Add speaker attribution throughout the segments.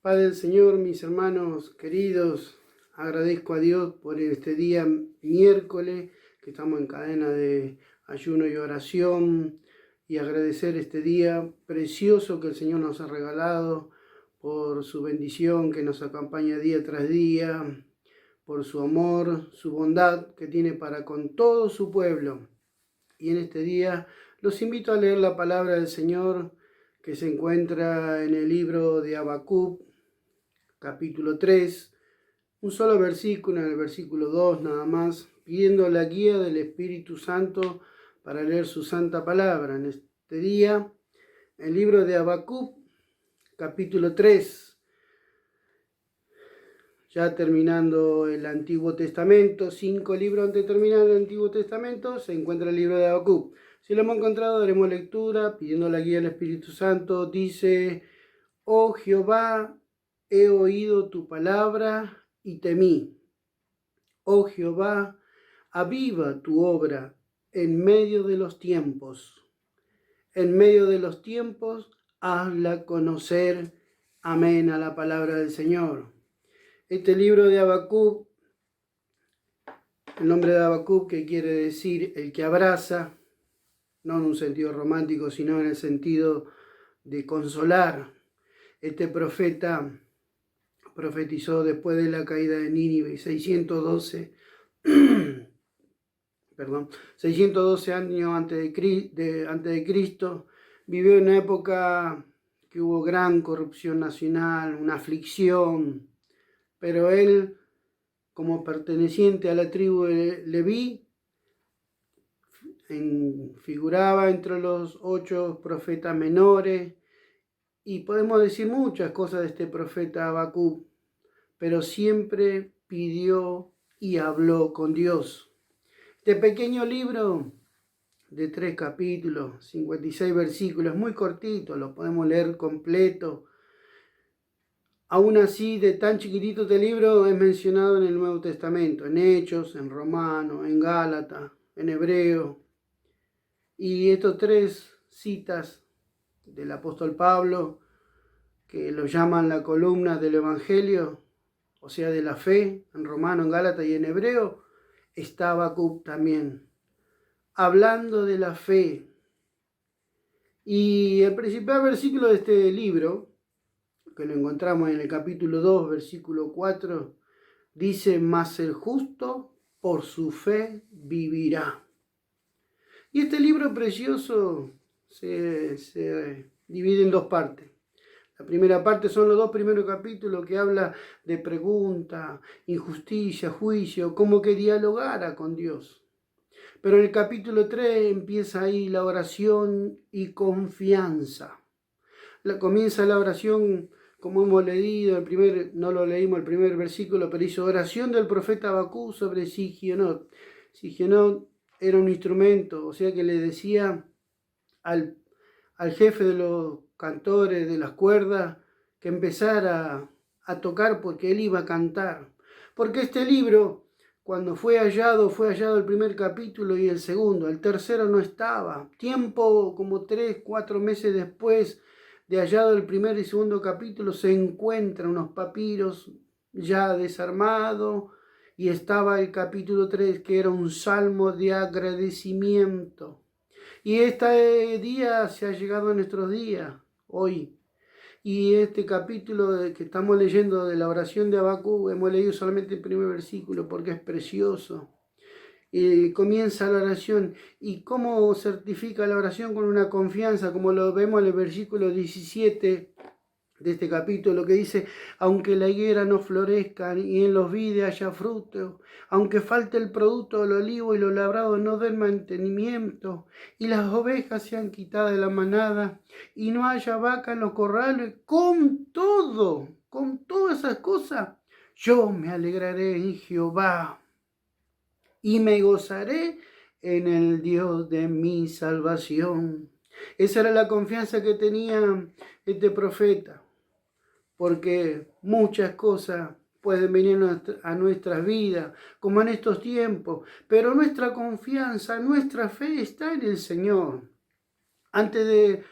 Speaker 1: Padre del Señor, mis hermanos queridos, agradezco a Dios por este día miércoles, que estamos en cadena de ayuno y oración, y agradecer este día precioso que el Señor nos ha regalado, por su bendición que nos acompaña día tras día, por su amor, su bondad que tiene para con todo su pueblo. Y en este día los invito a leer la palabra del Señor que se encuentra en el libro de Habacuc, capítulo 3, un solo versículo, en el versículo 2 nada más, pidiendo la guía del Espíritu Santo para leer su santa palabra. En este día, el libro de Habacuc, capítulo 3, ya terminando el Antiguo Testamento, 5 libros antes de terminar el Antiguo Testamento, se encuentra el libro de Habacuc. Si lo hemos encontrado, daremos lectura, pidiendo la guía del Espíritu Santo. Dice: Oh Jehová, he oído tu palabra y temí. Oh Jehová, aviva tu obra en medio de los tiempos. En medio de los tiempos, hazla conocer. Amén a la palabra del Señor. Este libro de Habacuc, el nombre de Habacuc, que quiere decir el que abraza, no en un sentido romántico, sino en el sentido de consolar. Este profeta profetizó después de la caída de Nínive, 612 años antes de Cristo. Vivió en una época que hubo gran corrupción nacional, una aflicción, pero él, como perteneciente a la tribu de Leví, figuraba entre los 8 profetas menores, y podemos decir muchas cosas de este profeta Habacuc, pero siempre pidió y habló con Dios. Este pequeño libro de 3 capítulos, 56 versículos, muy cortito, lo podemos leer completo. Aún así, de tan chiquitito este libro es mencionado en el Nuevo Testamento, en Hechos, en Romanos, en Gálatas, en Hebreo. Y estas 3 citas del apóstol Pablo, que lo llaman la columna del Evangelio, o sea, de la fe, en Romano, en Gálatas y en Hebreo, está Habacuc también, hablando de la fe. Y el principal versículo de este libro, que lo encontramos en el capítulo 2, versículo 4, dice: mas el justo por su fe vivirá. Y este libro precioso se divide en 2 partes. La primera parte son los 2 primeros capítulos, que habla de pregunta, injusticia, juicio, cómo que dialogara con Dios. Pero en el capítulo 3 empieza ahí la oración y confianza. Comienza la oración, como hemos leído, no lo leímos el primer versículo, pero hizo oración del profeta Habacuc sobre Sigionot. Sigionot era un instrumento, o sea que le decía al jefe de los cantores de las cuerdas que empezara a tocar, porque él iba a cantar. Porque este libro, cuando fue hallado el primer capítulo y el segundo, el tercero no estaba. Tiempo como 3, 4 meses después de hallado el primer y segundo capítulo, se encuentran unos papiros ya desarmados, y estaba el capítulo 3, que era un salmo de agradecimiento. Y este día se ha llegado a nuestros días, hoy. Y este capítulo que estamos leyendo de la oración de Habacuc, hemos leído solamente el primer versículo porque es precioso. Comienza la oración. ¿Y cómo certifica la oración? Con una confianza, como lo vemos en el versículo 17 de este capítulo, que dice: aunque la higuera no florezca y en los vides haya fruto, aunque falte el producto del olivo y los labrados no den mantenimiento, y las ovejas sean quitadas de la manada y no haya vaca en los corrales, con todas esas cosas, yo me alegraré en Jehová y me gozaré en el Dios de mi salvación. Esa era la confianza que tenía este profeta, porque muchas cosas pueden venir a nuestras vidas, como en estos tiempos, pero nuestra confianza, nuestra fe está en el Señor. Antes de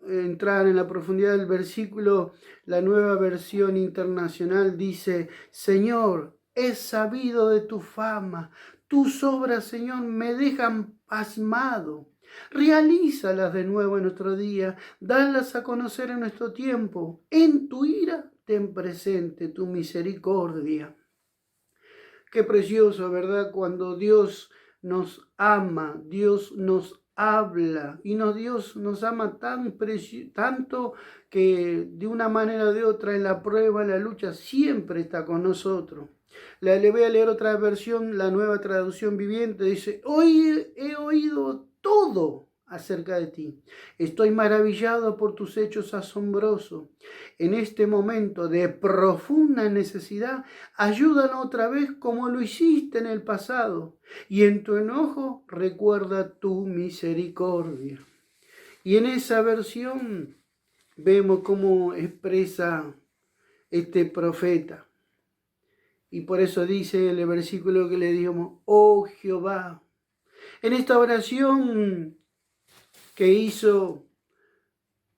Speaker 1: entrar en la profundidad del versículo, la Nueva Versión Internacional dice: Señor, he sabido de tu fama, tus obras, Señor, me dejan pasmado. Realízalas de nuevo en nuestro día, dalas a conocer en nuestro tiempo. En tu ira ten presente tu misericordia. Qué precioso, ¿verdad? Cuando Dios nos ama, Dios nos habla y Dios nos ama tanto que de una manera o de otra en la prueba, en la lucha, siempre está con nosotros. Le voy a leer otra versión, la Nueva Traducción Viviente, dice: hoy he oído todo acerca de ti. Estoy maravillado por tus hechos asombrosos. En este momento de profunda necesidad, ayúdanos otra vez como lo hiciste en el pasado. Y en tu enojo, recuerda tu misericordia. Y en esa versión vemos cómo expresa este profeta. Y por eso dice el versículo que le digamos: oh Jehová. En esta oración que hizo,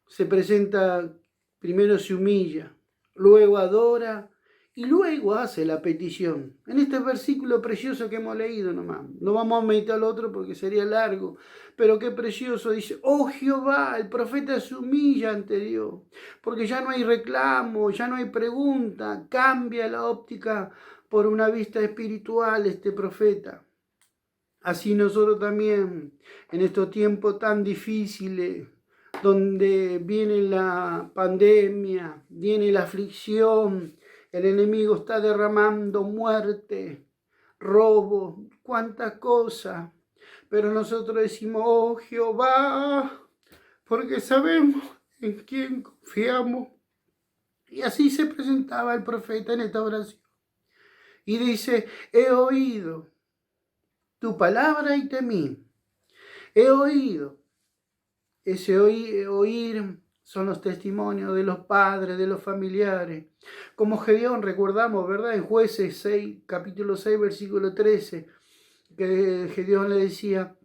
Speaker 1: se presenta, primero se humilla, luego adora y luego hace la petición. En este versículo precioso que hemos leído nomás, no vamos a meditar al otro porque sería largo, pero qué precioso, dice: oh Jehová. El profeta se humilla ante Dios, porque ya no hay reclamo, ya no hay pregunta, cambia la óptica por una vista espiritual este profeta. Así nosotros también, en estos tiempos tan difíciles, donde viene la pandemia, viene la aflicción, el enemigo está derramando muerte, robo, cuántas cosas. Pero nosotros decimos: oh Jehová, porque sabemos en quién confiamos. Y así se presentaba el profeta en esta oración. Y dice: he oído tu palabra y temí. He oído. Ese oír son los testimonios de los padres, de los familiares. Como Gedeón, recordamos, ¿verdad? En Jueces 6, capítulo 6, versículo 13, que Gedeón le decía: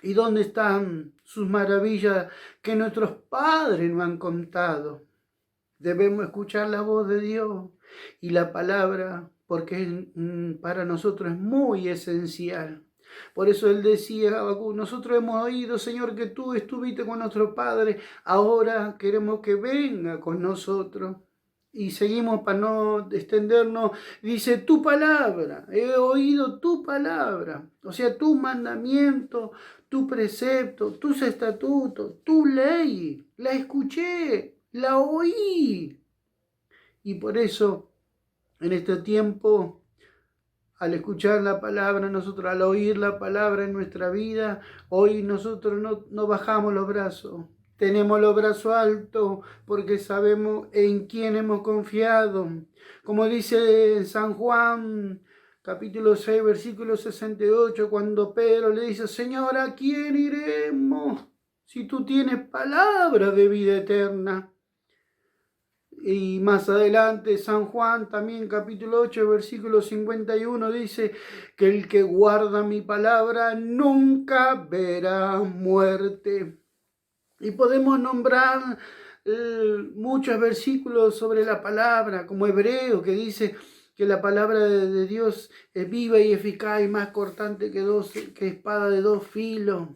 Speaker 1: ¿y dónde están sus maravillas que nuestros padres no han contado? Debemos escuchar la voz de Dios y la palabra, porque para nosotros es muy esencial. Por eso él decía: nosotros hemos oído, Señor, que tú estuviste con nuestro Padre, ahora queremos que venga con nosotros. Y seguimos para no extendernos, dice: tu palabra, he oído tu palabra, o sea, tu mandamiento, tu precepto, tus estatutos, tu ley, la escuché, la oí. Y por eso, en este tiempo, al escuchar la palabra, nosotros al oír la palabra en nuestra vida, hoy nosotros no bajamos los brazos. Tenemos los brazos altos porque sabemos en quién hemos confiado. Como dice en San Juan, capítulo 6, versículo 68, cuando Pedro le dice: Señor, ¿a quién iremos si tú tienes palabra de vida eterna? Y más adelante San Juan también capítulo 8 versículo 51 dice que el que guarda mi palabra nunca verá muerte. Y podemos nombrar muchos versículos sobre la palabra, como Hebreo, que dice que la palabra de Dios es viva y eficaz y más cortante que espada de dos filos.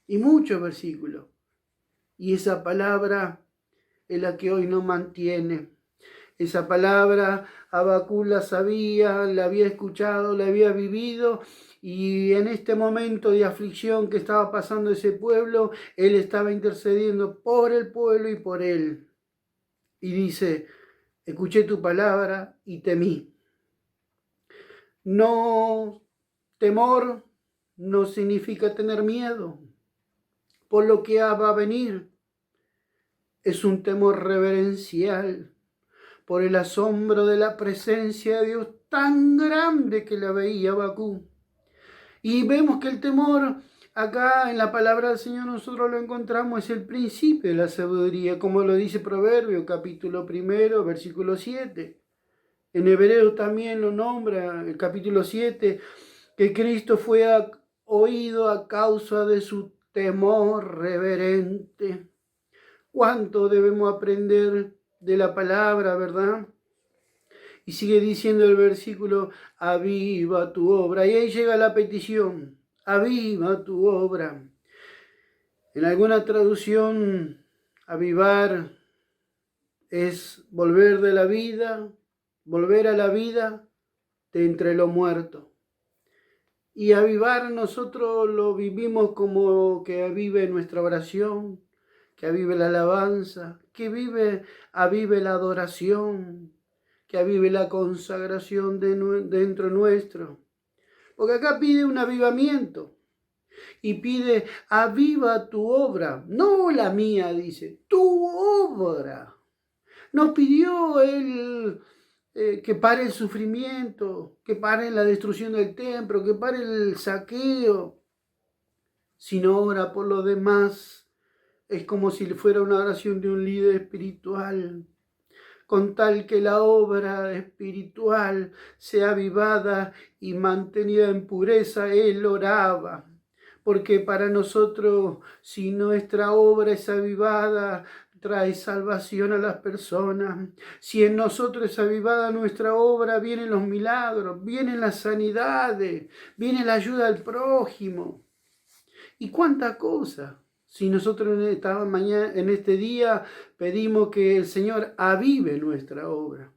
Speaker 1: Y muchos versículos. Y esa palabra es la que hoy nos mantiene. Esa palabra Habacuc la sabía, la había escuchado, la había vivido, y en este momento de aflicción que estaba pasando ese pueblo, él estaba intercediendo por el pueblo y por él. Y dice: escuché tu palabra y temí. No, temor no significa tener miedo por lo que va a venir. Es un temor reverencial por el asombro de la presencia de Dios tan grande que la veía Habacuc. Y vemos que el temor, acá en la palabra del Señor nosotros lo encontramos, es el principio de la sabiduría, como lo dice Proverbios, capítulo 1, versículo 7. En Hebreo también lo nombra, el capítulo 7, que Cristo fue oído a causa de su temor reverente. ¿Cuánto debemos aprender de la palabra, verdad? Y sigue diciendo el versículo, aviva tu obra. Y ahí llega la petición, aviva tu obra. En alguna traducción, avivar es volver de la vida, volver a la vida de entre lo muerto. Y avivar nosotros lo vivimos como que avive nuestra oración, que avive la alabanza, que avive la adoración, que avive la consagración dentro nuestro. Porque acá pide un avivamiento y pide aviva tu obra, no la mía, dice, tu obra. Nos pidió él que pare el sufrimiento, que pare la destrucción del templo, que pare el saqueo. Si no ora por lo demás, es como si fuera una oración de un líder espiritual. Con tal que la obra espiritual sea avivada y mantenida en pureza, él oraba. Porque para nosotros, si nuestra obra es avivada, trae salvación a las personas. Si en nosotros es avivada nuestra obra, vienen los milagros, vienen las sanidades, viene la ayuda al prójimo. ¿Y cuánta cosa? Si nosotros en este día pedimos que el Señor avive nuestra obra.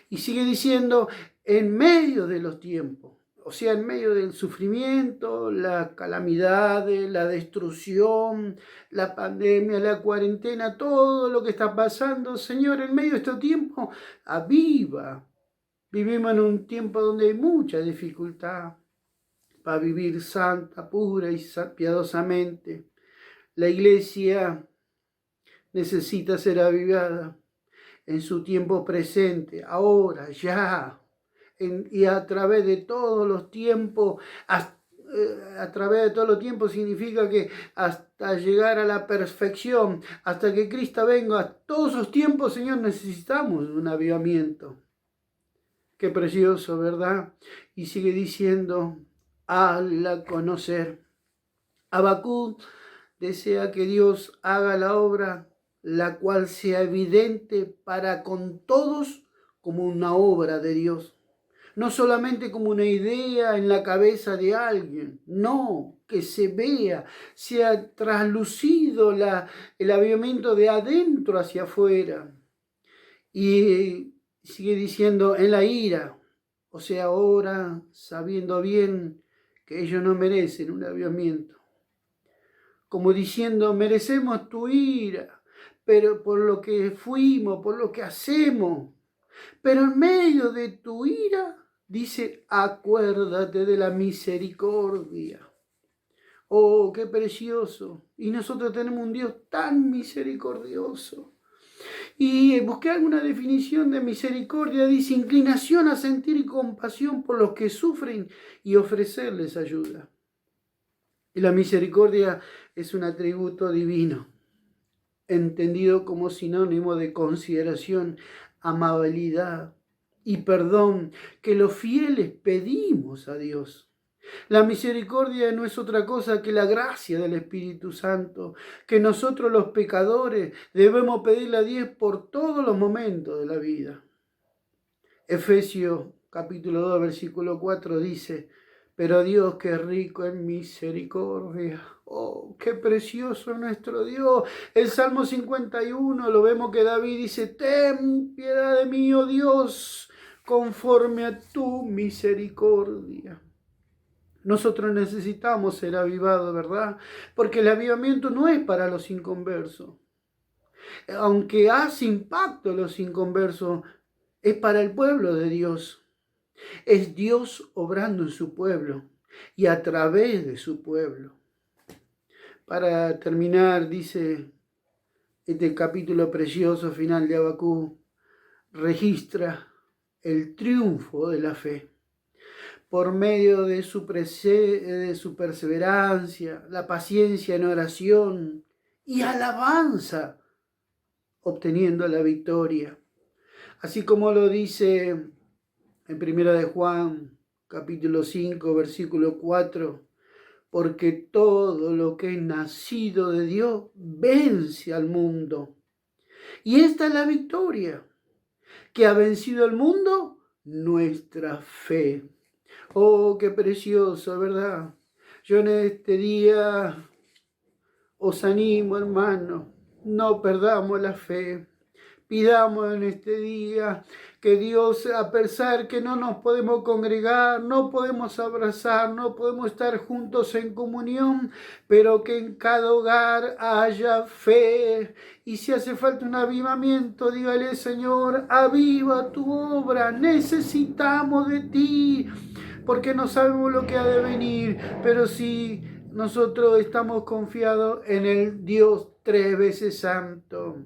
Speaker 1: Y sigue diciendo, en medio de los tiempos, o sea, en medio del sufrimiento, las calamidades, la destrucción, la pandemia, la cuarentena, todo lo que está pasando, Señor, en medio de este tiempo, aviva. Vivimos en un tiempo donde hay mucha dificultad para vivir santa, pura y piadosamente. La iglesia necesita ser avivada en su tiempo presente, ahora, ya, y a través de todos los tiempos, a través de todos los tiempos significa que hasta llegar a la perfección, hasta que Cristo venga, todos los tiempos, Señor, necesitamos un avivamiento. Qué precioso, ¿verdad? Y sigue diciendo, hazla conocer. Habacuc desea que Dios haga la obra, la cual sea evidente para con todos como una obra de Dios. No solamente como una idea en la cabeza de alguien, no, que se vea, sea traslucido el avivamiento de adentro hacia afuera. Y sigue diciendo, en la ira, o sea, ahora sabiendo bien que ellos no merecen un avivamiento. Como diciendo, merecemos tu ira, pero por lo que fuimos, por lo que hacemos. Pero en medio de tu ira, dice, acuérdate de la misericordia. Oh, qué precioso. Y nosotros tenemos un Dios tan misericordioso. Y busqué alguna definición de misericordia, dice, inclinación a sentir compasión por los que sufren y ofrecerles ayuda. Y la misericordia es un atributo divino, entendido como sinónimo de consideración, amabilidad y perdón que los fieles pedimos a Dios. La misericordia no es otra cosa que la gracia del Espíritu Santo, que nosotros los pecadores debemos pedirle a Dios por todos los momentos de la vida. Efesios capítulo 2, versículo 4 dice, pero Dios que es rico en misericordia. Oh, qué precioso es nuestro Dios. El Salmo 51 lo vemos que David dice, ten piedad de mí, oh Dios, conforme a tu misericordia. Nosotros necesitamos ser avivados, ¿verdad? Porque el avivamiento no es para los inconversos. Aunque hace impacto en los inconversos, es para el pueblo de Dios. Es Dios obrando en su pueblo y a través de su pueblo. Para terminar, dice este capítulo precioso final de Habacuc, registra el triunfo de la fe por medio de su perseverancia, la paciencia en oración y alabanza, obteniendo la victoria. Así como lo dice en 1 de Juan, capítulo 5, versículo 4, porque todo lo que es nacido de Dios vence al mundo. Y esta es la victoria que ha vencido el mundo, nuestra fe. Oh, qué precioso, ¿verdad? Yo en este día os animo, hermano, no perdamos la fe. Pidamos en este día que Dios, a pesar que no nos podemos congregar, no podemos abrazar, no podemos estar juntos en comunión, pero que en cada hogar haya fe. Y si hace falta un avivamiento, dígale, Señor, aviva tu obra, necesitamos de ti, porque no sabemos lo que ha de venir, pero sí nosotros estamos confiados en el Dios tres veces santo.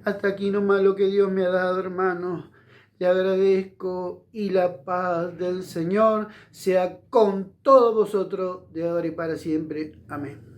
Speaker 1: Hasta aquí nomás lo que Dios me ha dado, hermanos. Le agradezco y la paz del Señor sea con todos vosotros de ahora y para siempre. Amén.